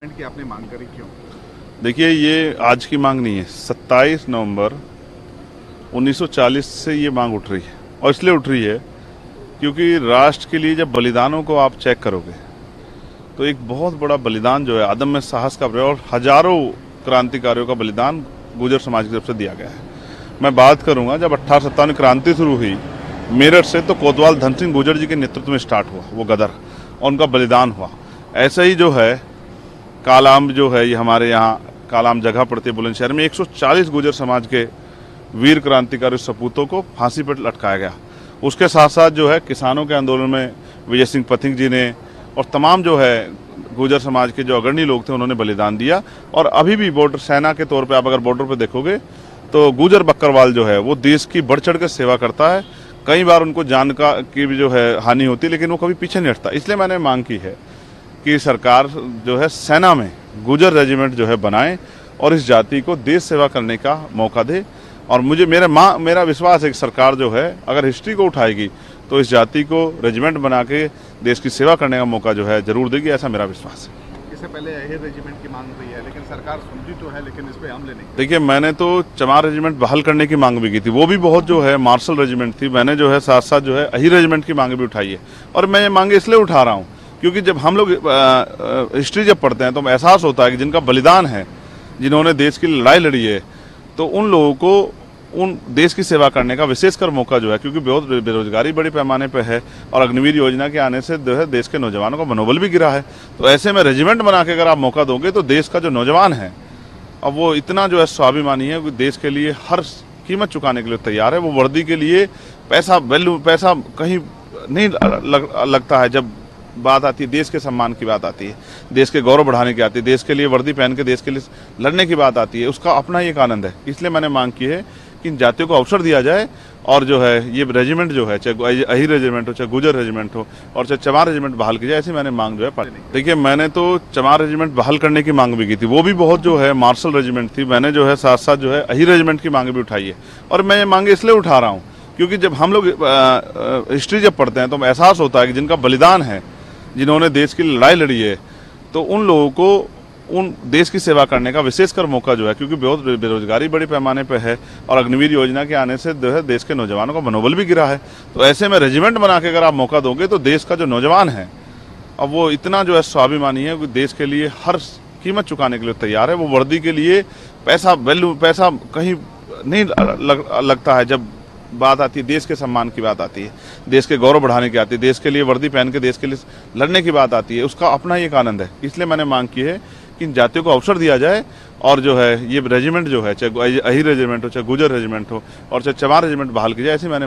की आपने मांग करी क्यों? देखिए, ये आज की मांग नहीं है। 27 नवंबर 1940 से ये मांग उठ रही है, और इसलिए उठ रही है क्योंकि राष्ट्र के लिए जब बलिदानों को आप चेक करोगे तो एक बहुत बड़ा बलिदान जो है अदम्य साहस का प्रयोग, हजारों क्रांतिकारियों का बलिदान गुर्जर समाज की तरफ से दिया गया है। मैं बात करूंगा, जब 1857 क्रांति शुरू हुई मेरठ से, तो कोतवाल धन सिंह गुर्जर जी के नेतृत्व में स्टार्ट हुआ वो गदर, और उनका बलिदान हुआ। ऐसे ही जो है कालाम, जो है ये हमारे यहाँ कालाम जगह पड़ती है बुलंदशहर में, 140 गुर्जर समाज के वीर क्रांतिकारी सपूतों को फांसी पर लटकाया गया। उसके साथ साथ जो है किसानों के आंदोलन में विजय सिंह पथिक जी ने और तमाम जो है गुर्जर समाज के जो अग्रणी लोग थे उन्होंने बलिदान दिया। और अभी भी बॉर्डर सेना के तौर पे आप अगर बॉर्डर पे देखोगे तो गुर्जर बकरवाल जो है वो देश की बढ़ चढ़ कर सेवा करता है। कई बार उनको जान की भी जो है हानि होती है, लेकिन वो कभी पीछे नहीं हटता। इसलिए मैंने मांग की है कि सरकार जो है सेना में गुर्जर रेजिमेंट जो है बनाए और इस जाति को देश सेवा करने का मौका दे। और मेरा विश्वास है कि सरकार जो है अगर हिस्ट्री को उठाएगी तो इस जाति को रेजिमेंट बना के देश की सेवा करने का मौका जो है जरूर देगी, ऐसा मेरा विश्वास है। इससे पहले अहिर रेजिमेंट की मांग हुई है, लेकिन सरकार सुनती तो है, लेकिन इस पे हमले नहीं। देखिए, मैंने तो चमार रेजिमेंट बहाल करने की मांग भी की थी, वो भी बहुत जो है मार्शल रेजिमेंट थी। मैंने जो है साथ साथ जो है अहिर रेजिमेंट की मांग भी उठाई है, और मैं ये मांगे इसलिए उठा रहा हूँ क्योंकि जब हम लोग हिस्ट्री जब पढ़ते हैं तो हमें एहसास होता है कि जिनका बलिदान है, जिन्होंने देश की लड़ाई लड़ी है, तो उन लोगों को उन देश की सेवा करने का विशेषकर मौका जो है, क्योंकि बहुत बेरोजगारी बड़ी पैमाने पर है और अग्निवीर योजना के आने से जो है देश के नौजवानों का मनोबल भी गिरा है। तो ऐसे में रेजिमेंट बना के अगर आप मौका दोगे तो देश का जो नौजवान है, अब वो इतना जो है स्वाभिमानी है कि देश के लिए हर कीमत चुकाने के लिए तैयार है। वो वर्दी के लिए पैसा कहीं नहीं लगता है। जब बात आती है देश के सम्मान की बात आती है, देश के गौरव बढ़ाने की आती है, देश के लिए वर्दी पहन के देश के लिए लड़ने की बात आती है, उसका अपना ही एक आनंद है। इसलिए मैंने मांग की है कि इन जातियों को अवसर दिया जाए, और जो है ये रेजिमेंट जो है, चाहे अहिर रेजिमेंट हो, चाहे गुर्जर रेजिमेंट हो, और चाहे चमार रेजिमेंट बहाल की जाए, ऐसी मैंने मांग जो है पढ़ी। देखिए, मैंने तो चमार रेजिमेंट बहाल करने की मांग भी की थी, वो भी बहुत जो है मार्शल रेजिमेंट थी। मैंने जो है साथ साथ जो है अहिर रेजिमेंट की मांग भी उठाई है, और मैं ये मांगे इसलिए उठा रहा हूँ क्योंकि जब हम लोग हिस्ट्री जब पढ़ते हैं तो हमें एहसास होता है कि जिनका बलिदान है, जिन्होंने देश की लड़ाई लड़ी है, तो उन लोगों को उन देश की सेवा करने का विशेषकर मौका जो है, क्योंकि बहुत बेरोजगारी बड़ी पैमाने पर है और अग्निवीर योजना के आने से जो है देश के नौजवानों का मनोबल भी गिरा है। तो ऐसे में रेजिमेंट बना के अगर आप मौका दोगे तो देश का जो नौजवान है, अब वो इतना जो है स्वाभिमानी है कि देश के लिए हर कीमत चुकाने के लिए तैयार है। वो वर्दी के लिए पैसा कहीं नहीं लगता है। जब बात आती है देश के सम्मान की बात आती है, देश के गौरव बढ़ाने की आती है, देश के लिए वर्दी पहन के देश के लिए लड़ने की बात आती है, उसका अपना ही एक आनंद है। इसलिए मैंने मांग की है कि इन जातियों को अवसर दिया जाए, और जो है ये रेजिमेंट जो है, चाहे अहिर रेजिमेंट हो, चाहे गुर्जर रेजिमेंट हो, और चाहे चमार रेजिमेंट बहाल की जाए, ऐसी मैंने